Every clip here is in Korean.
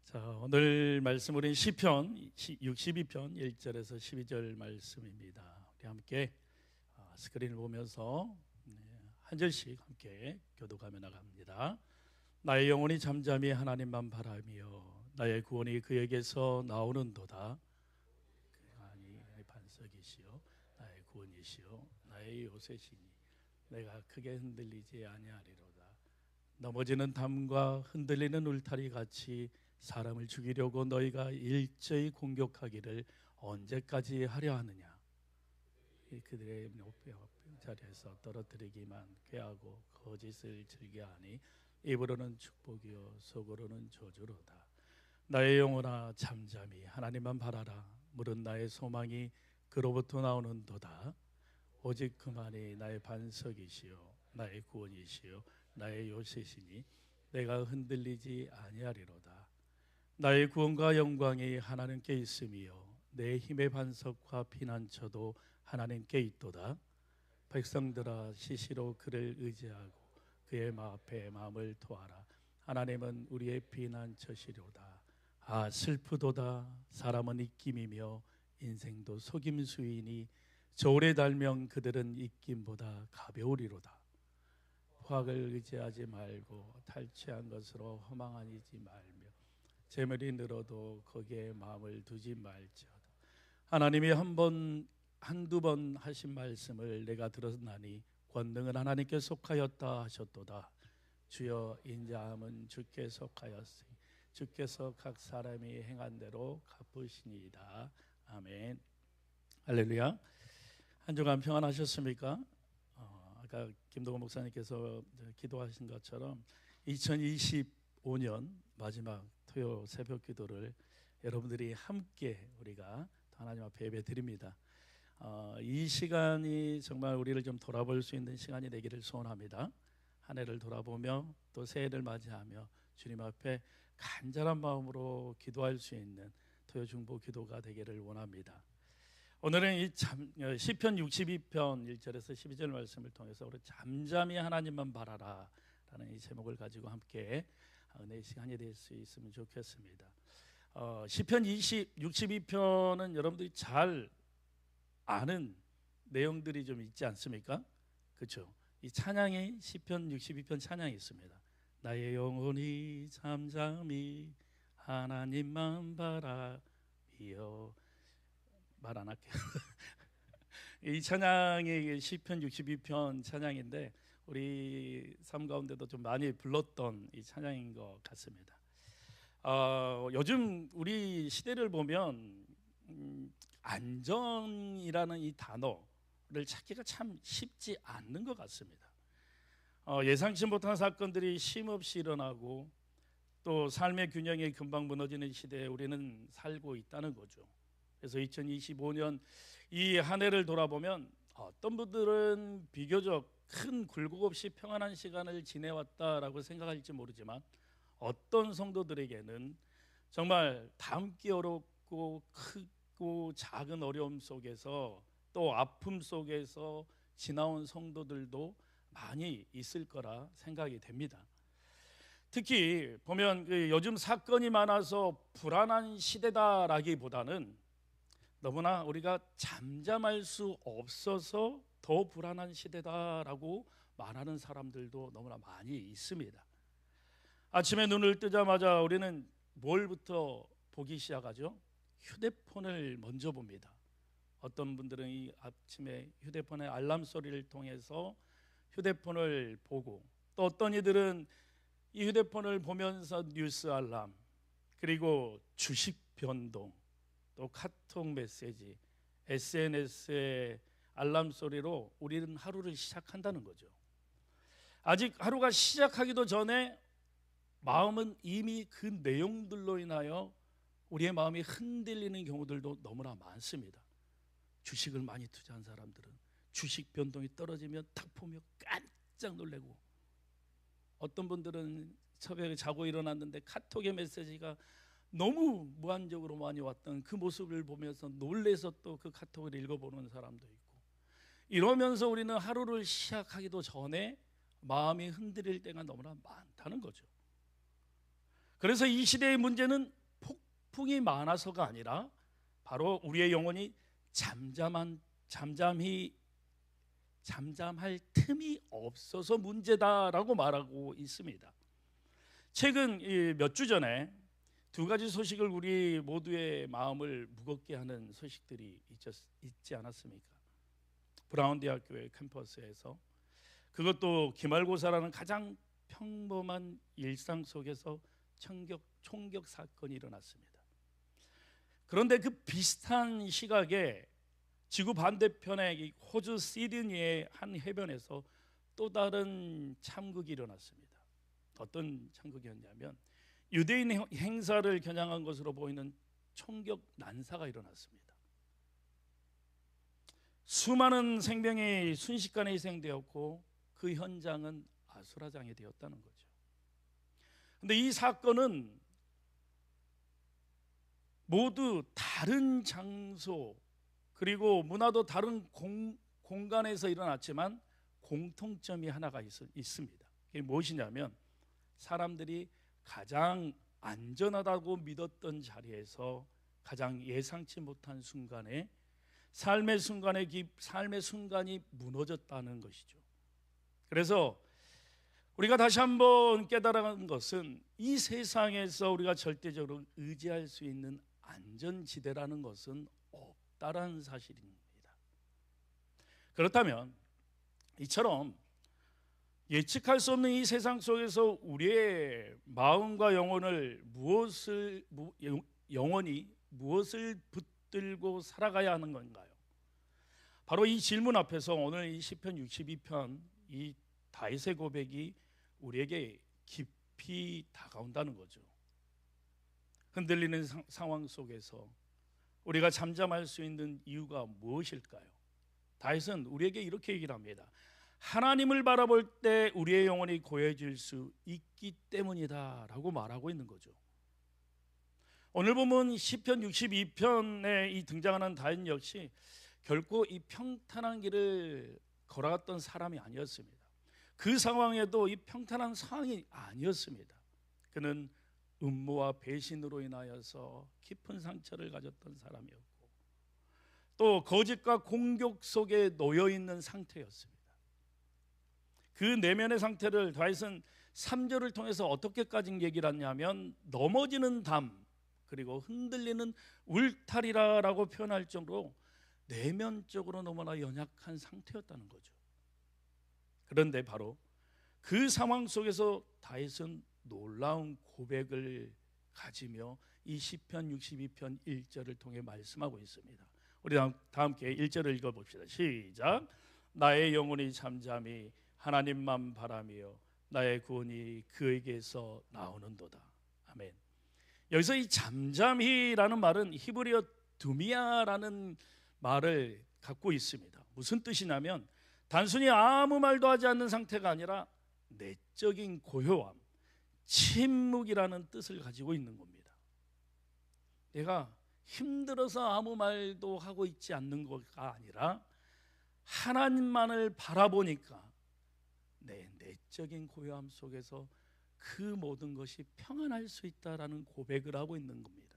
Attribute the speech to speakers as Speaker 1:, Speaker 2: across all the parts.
Speaker 1: 자, 오늘 말씀 우리는 시편 62편 1절에서 12절 말씀입니다. 우리 함께 스크린을 보면서 한 절씩 함께 교독하며 나갑니다. 나의 영혼이 잠잠히 하나님만 바라며 나의 구원이 그에게서 나오는도다. 그하니 나의 반석이시요 나의 구원이시요 나의 요새시니 내가 크게 흔들리지 아니하리로다. 넘어지는 담과 흔들리는 울타리 같이 사람을 죽이려고 너희가 일제히 공격하기를 언제까지 하려 하느냐. 그들의 자리에서 떨어뜨리기만 꾀하고 거짓을 즐겨하니 입으로는 축복이요 속으로는 저주로다. 나의 영혼아 잠잠히 하나님만 바라라. 물은 나의 소망이 그로부터 나오는도다. 오직 그만이 나의 반석이시요 나의 구원이시요 나의 요새시니 내가 흔들리지 아니하리로다. 나의 구원과 영광이 하나님께 있으며 내 힘의 반석과 피난처도 하나님께 있도다. 백성들아 시시로 그를 의지하고 그의 앞에 마음을 토하라. 하나님은 우리의 피난처시로다. 아 슬프도다. 사람은 입김이며 인생도 속임수이니 저울에 달면 그들은 입김보다 가벼우리로다. 화학을 의지하지 말고 탈취한 것으로 허망하지 말며 재물이 늘어도 거기에 마음을 두지 말지어다. 하나님이 한두 번 하신 말씀을 내가 들었나니 권능은 하나님께 속하였다 하셨도다. 주여 인자함은 주께 속하였으니 주께서 각 사람이 행한 대로 갚으시니이다. 아멘. 할렐루야. 한 주간 평안하셨습니까? 아까 김동원 목사님께서 기도하신 것처럼 2025년 마지막 토요 새벽 기도를 여러분들이 함께 우리가 하나님 앞에 예배 드립니다. 이 시간이 정말 우리를 좀 돌아볼 수 있는 시간이 되기를 소원합니다. 한 해를 돌아보며 또 새해를 맞이하며 주님 앞에 간절한 마음으로 기도할 수 있는 토요 중보 기도가 되기를 원합니다. 오늘은 이 시편 62편 1절에서 12절 말씀을 통해서 우리 잠잠히 하나님만 바라라 라는 이 제목을 가지고 함께 은혜의 시간이 될 수 있으면 좋겠습니다. 시편 62편은 여러분들이 잘 아는 내용들이 좀 있지 않습니까? 그렇죠? 이 찬양이 시편 62편 찬양이 있습니다. 나의 영혼이 잠잠히 하나님만 바라며 말 안 할게요. 이 찬양이 시편 62편 찬양인데 우리 삶 가운데도 좀 많이 불렀던 이 찬양인 것 같습니다. 요즘 우리 시대를 보면 안전이라는 이 단어를 찾기가 참 쉽지 않는 것 같습니다. 예상치 못한 사건들이 쉼없이 일어나고 또 삶의 균형이 금방 무너지는 시대에 우리는 살고 있다는 거죠. 그래서 2025년 이 한 해를 돌아보면 어떤 분들은 비교적 큰 굴곡 없이 평안한 시간을 지내왔다라고 생각할지 모르지만 어떤 성도들에게는 정말 담기 어렵고 크고 작은 어려움 속에서 또 아픔 속에서 지나온 성도들도 많이 있을 거라 생각이 됩니다. 특히 보면 요즘 사건이 많아서 불안한 시대다라기보다는 너무나 우리가 잠잠할 수 없어서 더 불안한 시대다라고 말하는 사람들도 너무나 많이 있습니다. 아침에 눈을 뜨자마자 우리는 뭘부터 보기 시작하죠? 휴대폰을 먼저 봅니다. 어떤 분들은 이 아침에 휴대폰의 알람 소리를 통해서 휴대폰을 보고 또 어떤 이들은 이 휴대폰을 보면서 뉴스 알람 그리고 주식 변동 또 카톡 메시지 SNS의 알람 소리로 우리는 하루를 시작한다는 거죠. 아직 하루가 시작하기도 전에 마음은 이미 그 내용들로 인하여 우리의 마음이 흔들리는 경우들도 너무나 많습니다. 주식을 많이 투자한 사람들은 주식 변동이 떨어지면 탁 보며 깜짝 놀래고 어떤 분들은 새벽에 자고 일어났는데 카톡의 메시지가 너무 무한적으로 많이 왔던 그 모습을 보면서 놀래서 또 그 카톡을 읽어보는 사람도 있고 이러면서 우리는 하루를 시작하기도 전에 마음이 흔들릴 때가 너무나 많다는 거죠. 그래서 이 시대의 문제는 폭풍이 많아서가 아니라 바로 우리의 영혼이 잠잠할 틈이 없어서 문제다라고 말하고 있습니다. 최근 몇 주 전에 두 가지 소식을 우리 모두의 마음을 무겁게 하는 소식들이 있지 않았습니까? 브라운 대학교의 캠퍼스에서, 그것도 기말고사라는 가장 평범한 일상 속에서 총격 사건이 일어났습니다. 그런데 그 비슷한 시각에 지구 반대편의 호주 시드니의 한 해변에서 또 다른 참극이 일어났습니다. 어떤 참극이었냐면 유대인 행사를 겨냥한 것으로 보이는 총격 난사가 일어났습니다. 수많은 생명이 순식간에 희생되었고 그 현장은 아수라장이 되었다는 거죠. 그런데 이 사건은 모두 다른 장소 그리고 문화도 다른 공간에서 일어났지만 공통점이 하나가 있습니다. 그게 무엇이냐면 사람들이 가장 안전하다고 믿었던 자리에서 가장 예상치 못한 순간에 삶의 순간이 무너졌다는 것이죠. 그래서 우리가 다시 한번 깨달은 것은 이 세상에서 우리가 절대적으로 의지할 수 있는 안전지대라는 것은 없다라는 사실입니다. 그렇다면 이처럼 예측할 수 없는 이 세상 속에서 우리의 마음과 영혼이 무엇을 붙들고 살아가야 하는 건가요? 바로 이 질문 앞에서 오늘 이 시편 62편 이 다윗의 고백이 우리에게 깊이 다가온다는 거죠. 흔들리는 상황 속에서 우리가 잠잠할 수 있는 이유가 무엇일까요? 다윗은 우리에게 이렇게 얘기를 합니다. 하나님을 바라볼 때 우리의 영혼이 고요해질 수 있기 때문이다 라고 말하고 있는 거죠. 오늘 보면 시편 62편에 이 등장하는 다윗 역시 결코 이 평탄한 길을 걸어갔던 사람이 아니었습니다. 그 상황에도 이 평탄한 상황이 아니었습니다. 그는 음모와 배신으로 인하여서 깊은 상처를 가졌던 사람이었고 또 거짓과 공격 속에 놓여 있는 상태였습니다. 그 내면의 상태를 다윗은 3절을 통해서 어떻게까지 얘기를 하냐면 넘어지는 담 그리고 흔들리는 울타리라고 표현할 정도로 내면적으로 너무나 연약한 상태였다는 거죠. 그런데 바로 그 상황 속에서 다윗은 놀라운 고백을 가지며 이 시편 62편 1절을 통해 말씀하고 있습니다. 우리 다 함께 1절을 읽어봅시다. 시작. 나의 영혼이 잠잠히 하나님만 바라며 나의 구원이 그에게서 나오는도다. 아멘. 여기서 이 잠잠히라는 말은 히브리어 두미야라는 말을 갖고 있습니다. 무슨 뜻이냐면 단순히 아무 말도 하지 않는 상태가 아니라 내적인 고요함, 침묵이라는 뜻을 가지고 있는 겁니다. 내가 힘들어서 아무 말도 하고 있지 않는 것가 아니라 하나님만을 바라보니까 내 내적인 고요함 속에서 그 모든 것이 평안할 수 있다라는 고백을 하고 있는 겁니다.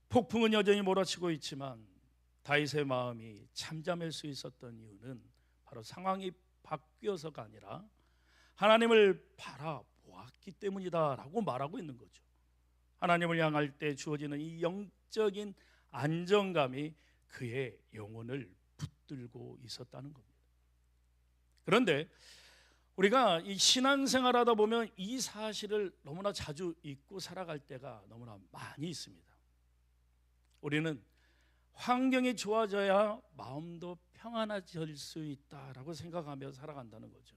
Speaker 1: 폭풍은 여전히 몰아치고 있지만 다윗의 마음이 잠잠할 수 있었던 이유는 바로 상황이 바뀌어서가 아니라 하나님을 바라보았기 때문이다라고 말하고 있는 거죠. 하나님을 향할 때 주어지는 이 영적인 안정감이 그의 영혼을 붙들고 있었다는 겁니다. 그런데 우리가 이 신앙생활하다 보면 이 사실을 너무나 자주 잊고 살아갈 때가 너무나 많이 있습니다. 우리는 환경이 좋아져야 마음도 평안해질 수 있다라고 생각하며 살아간다는 거죠.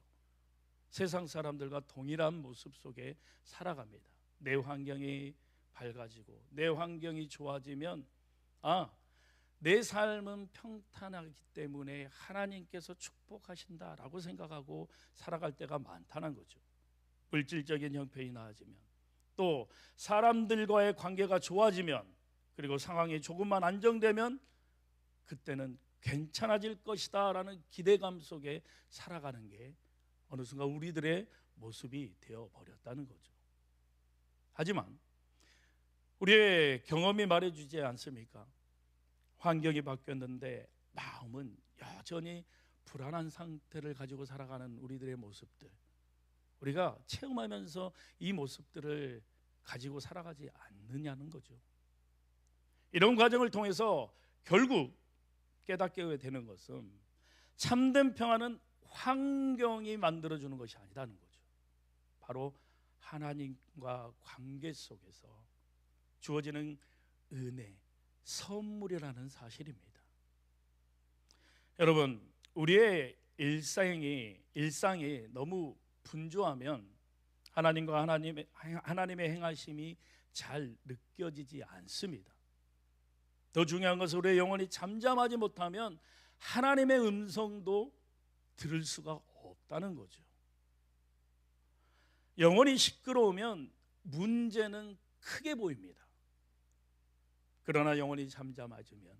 Speaker 1: 세상 사람들과 동일한 모습 속에 살아갑니다. 내 환경이 밝아지고 내 환경이 좋아지면 내 삶은 평탄하기 때문에 하나님께서 축복하신다라고 생각하고 살아갈 때가 많다는 거죠. 물질적인 형편이 나아지면 또 사람들과의 관계가 좋아지면 그리고 상황이 조금만 안정되면 그때는 괜찮아질 것이다 라는 기대감 속에 살아가는 게 어느 순간 우리들의 모습이 되어버렸다는 거죠. 하지만 우리의 경험이 말해주지 않습니까? 환경이 바뀌었는데 마음은 여전히 불안한 상태를 가지고 살아가는 우리들의 모습들, 우리가 체험하면서 이 모습들을 가지고 살아가지 않느냐는 거죠. 이런 과정을 통해서 결국 깨닫게 되는 것은 참된 평화는 환경이 만들어주는 것이 아니라는 거죠. 바로 하나님과 관계 속에서 주어지는 은혜, 선물이라는 사실입니다. 여러분, 우리의 일상이 너무 분주하면 하나님의 행하심이 잘 느껴지지 않습니다. 더 중요한 것은 우리의 영혼이 잠잠하지 못하면 하나님의 음성도 들을 수가 없다는 거죠. 영혼이 시끄러우면 문제는 크게 보입니다. 그러나 영혼이 잠잠해지면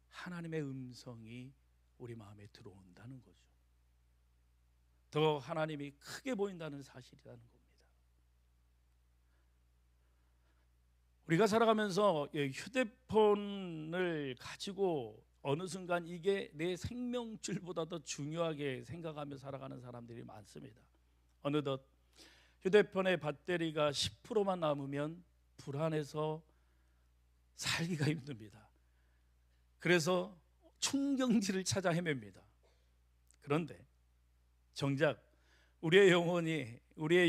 Speaker 1: 하나님의 음성이 우리 마음에 들어온다는 거죠. 더 하나님이 크게 보인다는 사실이라는 겁니다. 우리가 살아가면서 휴대폰을 가지고 어느 순간 이게 내 생명줄보다 더 중요하게 생각하며 살아가는 사람들이 많습니다. 어느덧 휴대폰의 배터리가 10%만 남으면 불안해서 살기가 힘듭니다. 그래서 충전지를 찾아 헤맵니다. 그런데 정작 우리의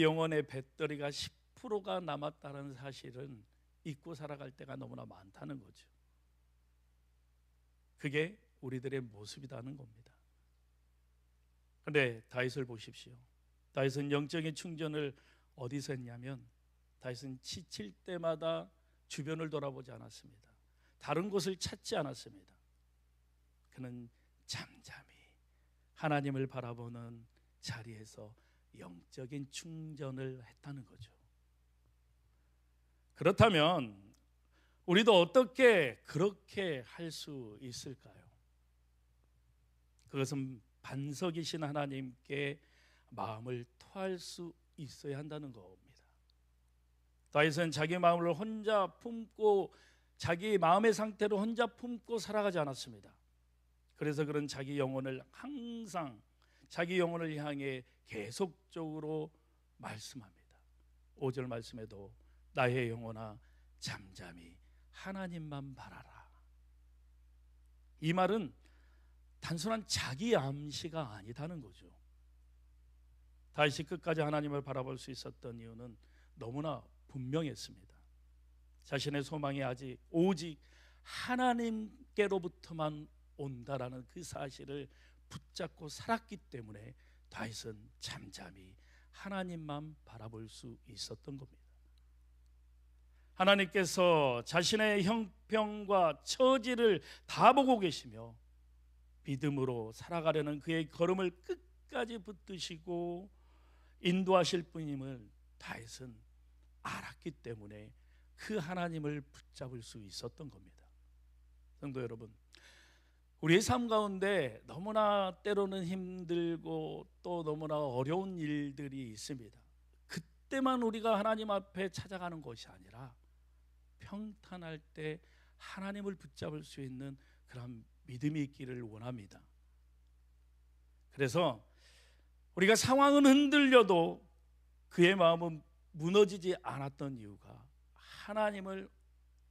Speaker 1: 영혼의 배터리가 10%가 남았다는 사실은 잊고 살아갈 때가 너무나 많다는 거죠. 그게 우리들의 모습이라는 겁니다. 그런데 다윗을 보십시오. 다윗은 영적인 충전을 어디서 했냐면 다윗은 지칠 때마다 주변을 돌아보지 않았습니다. 다른 곳을 찾지 않았습니다. 그는 잠잠히 하나님을 바라보는 자리에서 영적인 충전을 했다는 거죠. 그렇다면 우리도 어떻게 그렇게 할 수 있을까요? 그것은 반석이신 하나님께 마음을 토할 수 있어야 한다는 겁니다. 다윗은 자기 마음을 혼자 품고 자기 마음의 상태로 혼자 품고 살아가지 않았습니다. 그래서 그는 자기 영혼을 항상 자기 영혼을 향해 계속적으로 말씀합니다. 5절 말씀에도 나의 영혼아 잠잠히 하나님만 바라라. 이 말은 단순한 자기 암시가 아니다는 거죠. 다윗이 끝까지 하나님을 바라볼 수 있었던 이유는 너무나 분명했습니다. 자신의 소망이 오직 하나님께로부터만 온다라는 그 사실을 붙잡고 살았기 때문에 다윗은 잠잠히 하나님만 바라볼 수 있었던 겁니다. 하나님께서 자신의 형편과 처지를 다 보고 계시며 믿음으로 살아가려는 그의 걸음을 끝까지 붙드시고 인도하실 분임을 다윗은 알았기 때문에 그 하나님을 붙잡을 수 있었던 겁니다. 성도 여러분, 우리의 삶 가운데 너무나 때로는 힘들고 또 너무나 어려운 일들이 있습니다. 그때만 우리가 하나님 앞에 찾아가는 것이 아니라 평탄할 때 하나님을 붙잡을 수 있는 그런 믿음이 있기를 원합니다. 그래서 우리가 상황은 흔들려도 그의 마음은 무너지지 않았던 이유가 하나님을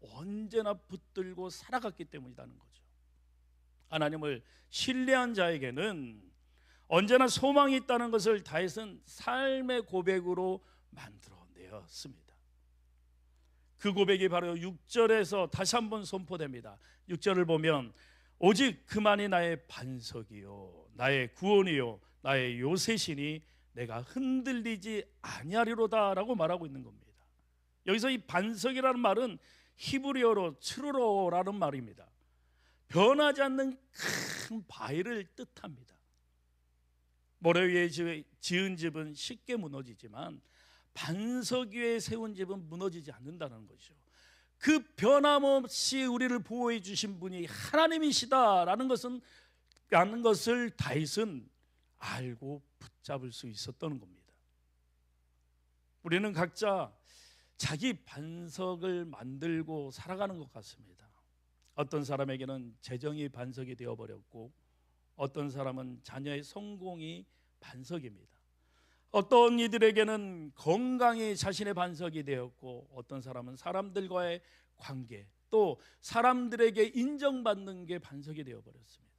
Speaker 1: 언제나 붙들고 살아갔기 때문이라는 거죠. 하나님을 신뢰한 자에게는 언제나 소망이 있다는 것을 다윗은 삶의 고백으로 만들어내었습니다. 그 고백이 바로 6절에서 다시 한번 선포됩니다. 6절을 보면 오직 그만이 나의 반석이요 나의 구원이요 나의 요새시니 내가 흔들리지 아니하리로다 라고 말하고 있는 겁니다. 여기서 이 반석이라는 말은 히브리어로 츠루로라는 말입니다. 변하지 않는 큰 바위를 뜻합니다. 모래 위에 지은 집은 쉽게 무너지지만 반석 위에 세운 집은 무너지지 않는다는 거죠. 그 변함없이 우리를 보호해 주신 분이 하나님이시다라는 것을 다윗은 알고 붙잡을 수 있었던 겁니다. 우리는 각자 자기 반석을 만들고 살아가는 것 같습니다. 어떤 사람에게는 재정이 반석이 되어버렸고, 어떤 사람은 자녀의 성공이 반석입니다. 어떤 이들에게는 건강이 자신의 반석이 되었고, 어떤 사람은 사람들과의 관계, 또 사람들에게 인정받는 게 반석이 되어버렸습니다.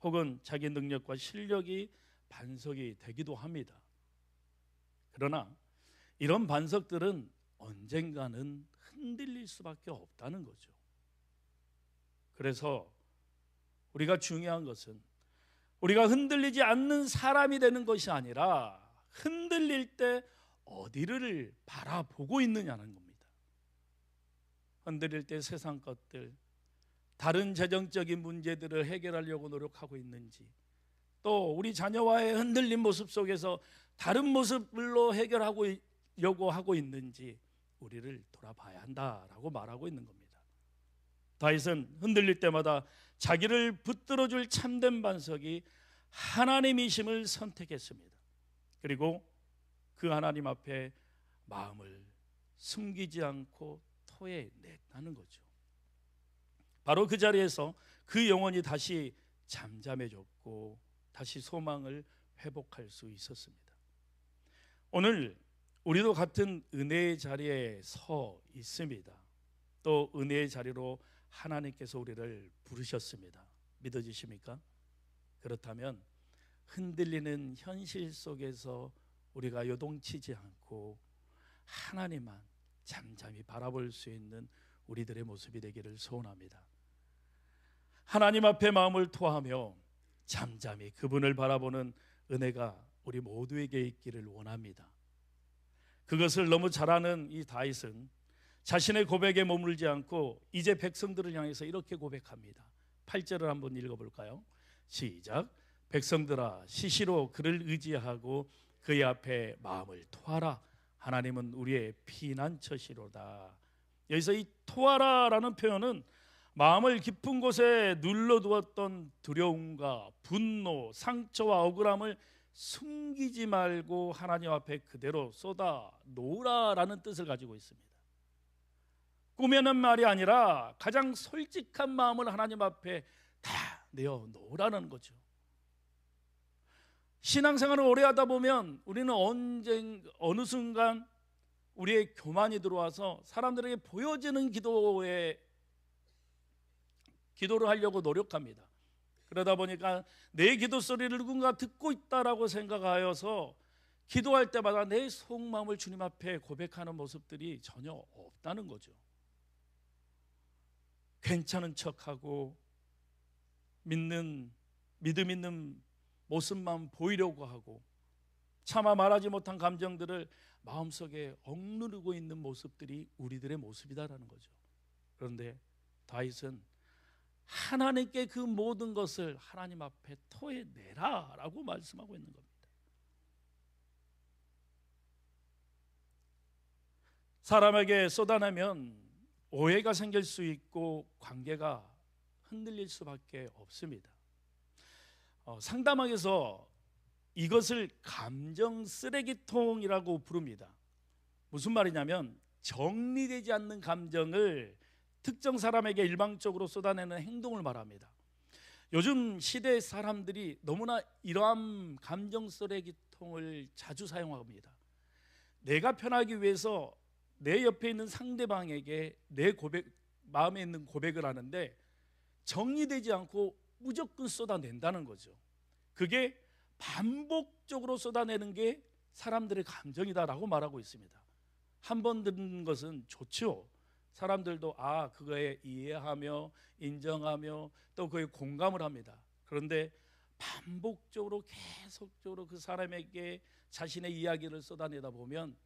Speaker 1: 혹은 자기 능력과 실력이 반석이 되기도 합니다. 그러나 이런 반석들은 언젠가는 흔들릴 수밖에 없다는 거죠. 그래서 우리가 중요한 것은 우리가 흔들리지 않는 사람이 되는 것이 아니라 흔들릴 때 어디를 바라보고 있느냐는 겁니다. 흔들릴 때 세상 것들, 다른 재정적인 문제들을 해결하려고 노력하고 있는지, 또 우리 자녀와의 흔들린 모습 속에서 다른 모습으로 해결하려고 하고 있는지 우리를 돌아봐야 한다라고 말하고 있는 겁니다. 다윗은 흔들릴 때마다 자기를 붙들어줄 참된 반석이 하나님이심을 선택했습니다. 그리고 그 하나님 앞에 마음을 숨기지 않고 토해냈다는 거죠. 바로 그 자리에서 그 영혼이 다시 잠잠해졌고 다시 소망을 회복할 수 있었습니다. 오늘 우리도 같은 은혜의 자리에 서 있습니다. 또 은혜의 자리로 하나님께서 우리를 부르셨습니다. 믿어지십니까? 그렇다면 흔들리는 현실 속에서 우리가 요동치지 않고 하나님만 잠잠히 바라볼 수 있는 우리들의 모습이 되기를 소원합니다. 하나님 앞에 마음을 토하며 잠잠히 그분을 바라보는 은혜가 우리 모두에게 있기를 원합니다. 그것을 너무 잘하는 이 다윗은 자신의 고백에 머물지 않고 이제 백성들을 향해서 이렇게 고백합니다. 8절을 한번 읽어볼까요? 시작. 백성들아 시시로 그를 의지하고 그의 앞에 마음을 토하라. 하나님은 우리의 피난처시로다. 여기서 이 토하라라는 표현은 마음을 깊은 곳에 눌러두었던 두려움과 분노, 상처와 억울함을 숨기지 말고 하나님 앞에 그대로 쏟아 놓으라라는 뜻을 가지고 있습니다. 꾸며낸 말이 아니라 가장 솔직한 마음을 하나님 앞에 다 내어 놓으라는 거죠. 신앙생활을 오래 하다 보면 우리는 어느 순간 우리의 교만이 들어와서 사람들에게 보여지는 기도를 하려고 노력합니다. 그러다 보니까 내 기도 소리를 누군가 듣고 있다라고 생각하여서 기도할 때마다 내 속마음을 주님 앞에 고백하는 모습들이 전혀 없다는 거죠. 괜찮은 척하고 믿음 있는 모습만 보이려고 하고 차마 말하지 못한 감정들을 마음속에 억누르고 있는 모습들이 우리들의 모습이다라는 거죠. 그런데 다윗은 하나님께 그 모든 것을 하나님 앞에 토해내라 라고 말씀하고 있는 겁니다. 사람에게 쏟아내면 오해가 생길 수 있고 관계가 흔들릴 수밖에 없습니다. 상담학에서 이것을 감정 쓰레기통이라고 부릅니다. 무슨 말이냐면 정리되지 않는 감정을 특정 사람에게 일방적으로 쏟아내는 행동을 말합니다. 요즘 시대 사람들이 너무나 이러한 감정 쓰레기통을 자주 사용합니다. 내가 편하기 위해서 내 옆에 있는 상대방에게 내 마음에 있는 고백을 하는데 정리되지 않고 무조건 쏟아낸다는 거죠. 그게 반복적으로 쏟아내는 게 사람들의 감정이다라고 말하고 있습니다. 한 번 듣는 것은 좋죠. 사람들도 그거에 이해하며 인정하며 또 그에 공감을 합니다. 그런데 반복적으로 계속적으로 그 사람에게 자신의 이야기를 쏟아내다 보면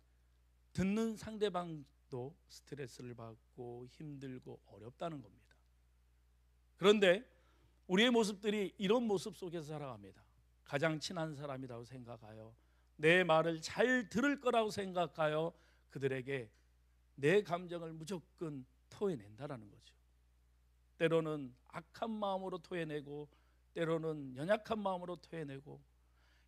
Speaker 1: 듣는 상대방도 스트레스를 받고 힘들고 어렵다는 겁니다. 그런데 우리의 모습들이 이런 모습 속에서 살아갑니다. 가장 친한 사람이라고 생각하여 내 말을 잘 들을 거라고 생각하여 그들에게 내 감정을 무조건 토해낸다라는 거죠. 때로는 악한 마음으로 토해내고 때로는 연약한 마음으로 토해내고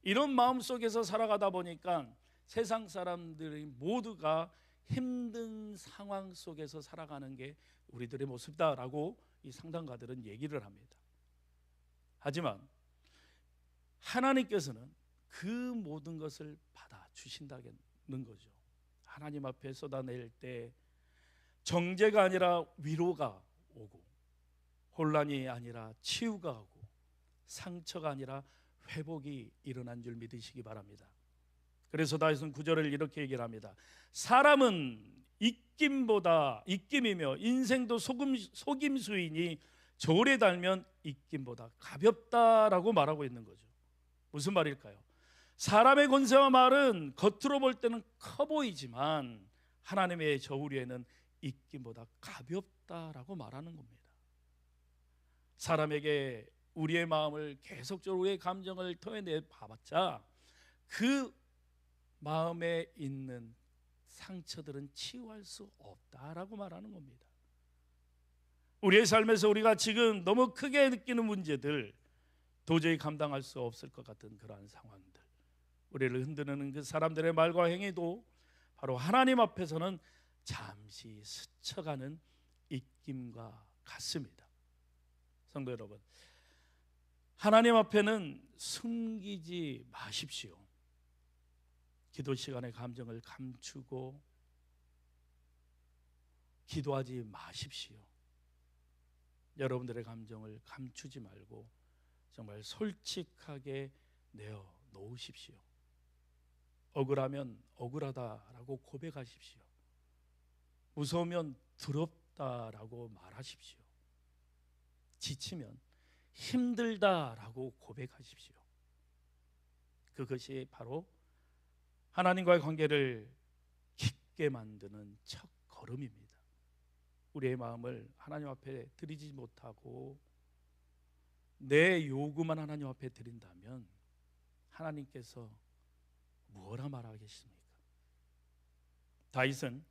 Speaker 1: 이런 마음 속에서 살아가다 보니까 세상 사람들이 모두가 힘든 상황 속에서 살아가는 게 우리들의 모습이다라고 이 상담가들은 얘기를 합니다. 하지만 하나님께서는 그 모든 것을 받아주신다는 거죠. 하나님 앞에 쏟아낼 때 정죄가 아니라 위로가 오고, 혼란이 아니라 치유가 오고, 상처가 아니라 회복이 일어난 줄 믿으시기 바랍니다. 그래서 다윗은 9절을 이렇게 얘기를 합니다. 사람은 입김이며 인생도 속임수이니 저울에 달면 입김보다 가볍다라고 말하고 있는 거죠. 무슨 말일까요? 사람의 권세와 말은 겉으로 볼 때는 커 보이지만 하나님의 저울 위에는 입김보다 가볍다라고 말하는 겁니다. 사람에게 우리의 마음을 계속적으로 우리의 감정을 토해내 봐봤자 그 마음에 있는 상처들은 치유할 수 없다라고 말하는 겁니다. 우리의 삶에서 우리가 지금 너무 크게 느끼는 문제들, 도저히 감당할 수 없을 것 같은 그러한 상황들, 우리를 흔드는 그 사람들의 말과 행위도 바로 하나님 앞에서는 잠시 스쳐가는 입김과 같습니다. 성도 여러분, 하나님 앞에는 숨기지 마십시오. 기도 시간에 감정을 감추고 기도하지 마십시오. 여러분들의 감정을 감추지 말고 정말 솔직하게 내어놓으십시오. 억울하면 억울하다라고 고백하십시오. 무서우면 두렵다라고 말하십시오. 지치면 힘들다라고 고백하십시오. 그것이 바로 하나님과의 관계를 깊게 만드는 첫 걸음입니다. 우리의 마음을 하나님 앞에 드리지 못하고 내 요구만 하나님 앞에 드린다면 하나님께서 무엇라 말하겠습니까? 다윗은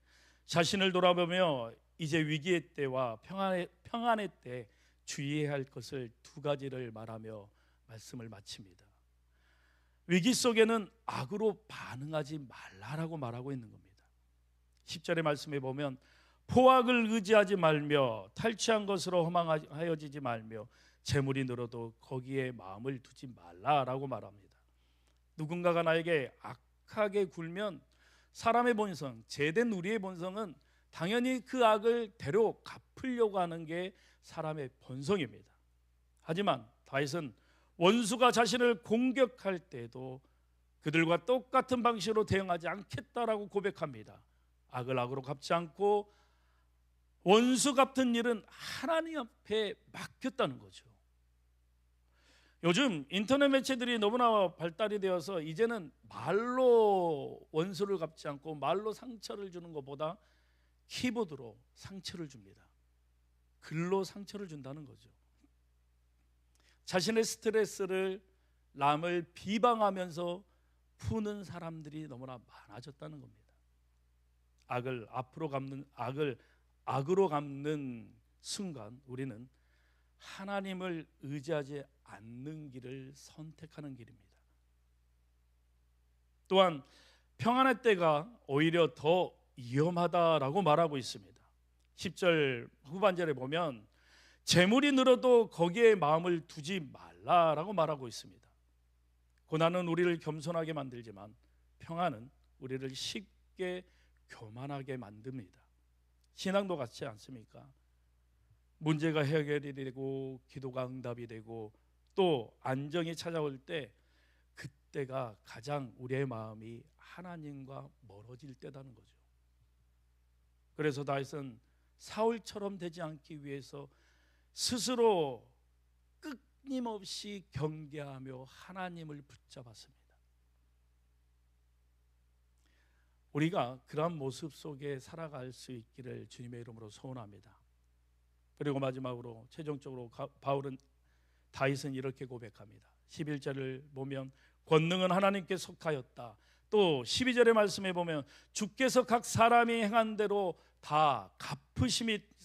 Speaker 1: 자신을 돌아보며 이제 위기의 때와 평안의 때 주의해야 할 것을 두 가지를 말하며 말씀을 마칩니다. 위기 속에는 악으로 반응하지 말라라고 말하고 있는 겁니다. 10절의 말씀에 보면 포악을 의지하지 말며 탈취한 것으로 허망하여지지 말며 재물이 늘어도 거기에 마음을 두지 말라라고 말합니다. 누군가가 나에게 악하게 굴면 사람의 본성, 죄된 우리의 본성은 당연히 그 악을 대로 갚으려고 하는 게 사람의 본성입니다. 하지만 다윗은 원수가 자신을 공격할 때도 그들과 똑같은 방식으로 대응하지 않겠다라고 고백합니다. 악을 악으로 갚지 않고 원수 갚는 일은 하나님 앞에 맡겼다는 거죠. 요즘 인터넷 매체들이 너무나 발달이 되어서 이제는 말로 원수를 갚지 않고 말로 상처를 주는 것보다 키보드로 상처를 줍니다. 글로 상처를 준다는 거죠. 자신의 스트레스를 남을 비방하면서 푸는 사람들이 너무나 많아졌다는 겁니다. 악을 악으로 갚는 순간 우리는 하나님을 의지하지 않는 길을 선택하는 길입니다. 또한 평안의 때가 오히려 더 위험하다라고 말하고 있습니다. 10절 후반절에 보면 재물이 늘어도 거기에 마음을 두지 말라라고 말하고 있습니다. 고난은 우리를 겸손하게 만들지만 평안은 우리를 쉽게 교만하게 만듭니다. 신앙도 같지 않습니까? 문제가 해결이 되고 기도가 응답이 되고 또 안정이 찾아올 때 그때가 가장 우리의 마음이 하나님과 멀어질 때라는 거죠. 그래서 다윗은 사울처럼 되지 않기 위해서 스스로 끊임없이 경계하며 하나님을 붙잡았습니다. 우리가 그러한 모습 속에 살아갈 수 있기를 주님의 이름으로 소원합니다. 그리고 마지막으로 최종적으로 다윗은 이렇게 고백합니다. 11절을 보면 권능은 하나님께 속하였다. 또 12절의 말씀에 보면 주께서 각 사람이 행한 대로 다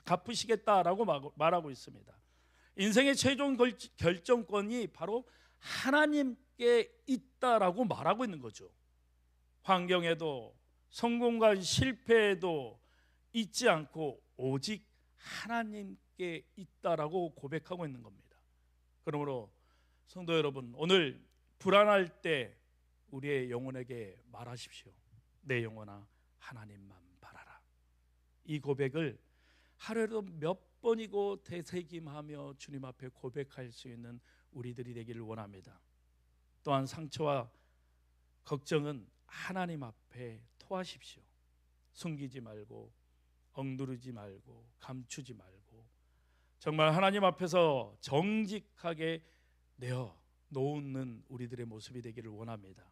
Speaker 1: 갚으시겠다라고 말하고 있습니다. 인생의 최종 결정권이 바로 하나님께 있다라고 말하고 있는 거죠. 환경에도 성공과 실패에도 잊지 않고 오직 하나님께 있다라고 고백하고 있는 겁니다. 그러므로 성도 여러분, 오늘 불안할 때 우리의 영혼에게 말하십시오. 내 영혼아, 하나님만 바라라. 이 고백을 하루에도 몇 번이고 되새김하며 주님 앞에 고백할 수 있는 우리들이 되기를 원합니다. 또한 상처와 걱정은 하나님 앞에 토하십시오. 숨기지 말고, 억누르지 말고, 감추지 말고, 정말 하나님 앞에서 정직하게 내어 놓는 우리들의 모습이 되기를 원합니다.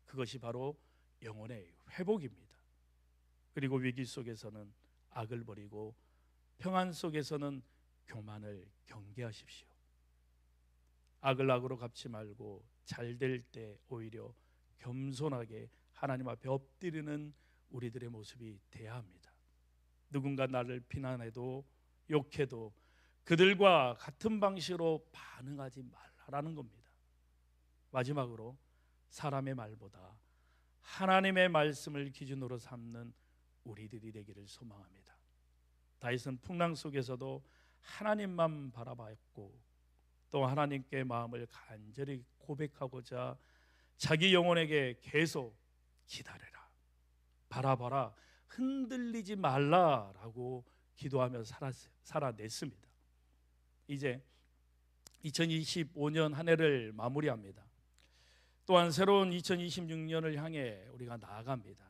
Speaker 1: 그것이 바로 영혼의 회복입니다. 그리고 위기 속에서는 악을 버리고 평안 속에서는 교만을 경계하십시오. 악을 악으로 갚지 말고 잘 될 때 오히려 겸손하게 하나님 앞에 엎드리는 우리들의 모습이 돼야 합니다. 누군가 나를 비난해도 욕해도 그들과 같은 방식으로 반응하지 말라라는 겁니다. 마지막으로 사람의 말보다 하나님의 말씀을 기준으로 삼는 우리들이 되기를 소망합니다. 다윗은 풍랑 속에서도 하나님만 바라봤고 또 하나님께 마음을 간절히 고백하고자 자기 영혼에게 계속 기다려라, 바라봐라, 흔들리지 말라라고 기도하며 살아냈습니다. 이제 2025년 한 해를 마무리합니다. 또한 새로운 2026년을 향해 우리가 나아갑니다.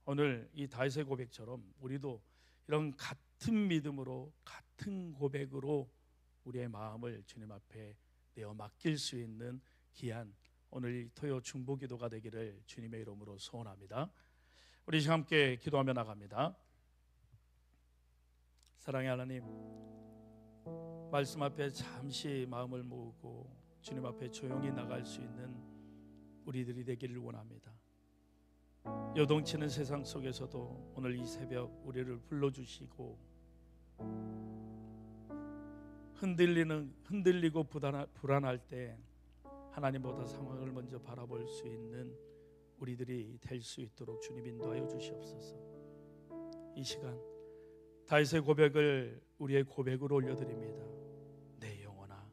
Speaker 1: 오늘 이 다윗의 고백처럼 우리도 이런 같은 믿음으로 같은 고백으로 우리의 마음을 주님 앞에 내어 맡길 수 있는 귀한 오늘 토요 중보기도가 되기를 주님의 이름으로 소원합니다. 우리 함께 기도하며 나갑니다. 사랑의 하나님, 말씀 앞에 잠시 마음을 모으고 주님 앞에 조용히 나갈 수 있는 우리들이 되기를 원합니다. 요동치는 세상 속에서도 오늘 이 새벽 우리를 불러주시고 흔들리고 불안할 때 하나님보다 상황을 먼저 바라볼 수 있는 우리들이 될 수 있도록 주님 인도하여 주시옵소서. 이 시간 다윗의 고백을 우리의 고백으로 올려드립니다. 내 영혼아,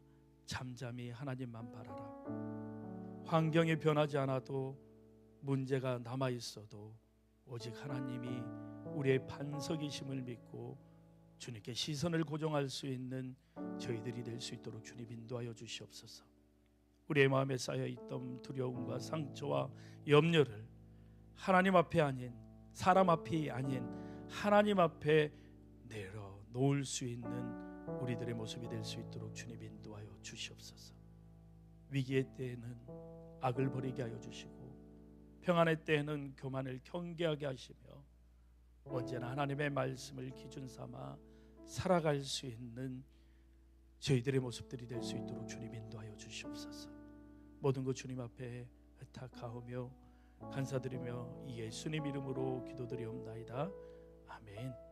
Speaker 1: 잠잠히 하나님만 바라라. 환경이 변하지 않아도 문제가 남아있어도 오직 하나님이 우리의 반석이심을 믿고 주님께 시선을 고정할 수 있는 저희들이 될 수 있도록 주님 인도하여 주시옵소서. 우리의 마음에 쌓여있던 두려움과 상처와 염려를 하나님 앞에 아닌 사람 앞이 아닌 하나님 앞에 내려놓을 수 있는 우리들의 모습이 될 수 있도록 주님 인도하여 주시옵소서. 위기의 때에는 악을 버리게 하여 주시고 평안의 때에는 교만을 경계하게 하시며 언제나 하나님의 말씀을 기준 삼아 살아갈 수 있는 저희들의 모습들이 될 수 있도록 주님 인도하여 주시옵소서. 모든 것 주님 앞에 의탁하오며 감사드리며 예수님 이름으로 기도드리옵나이다. 아멘.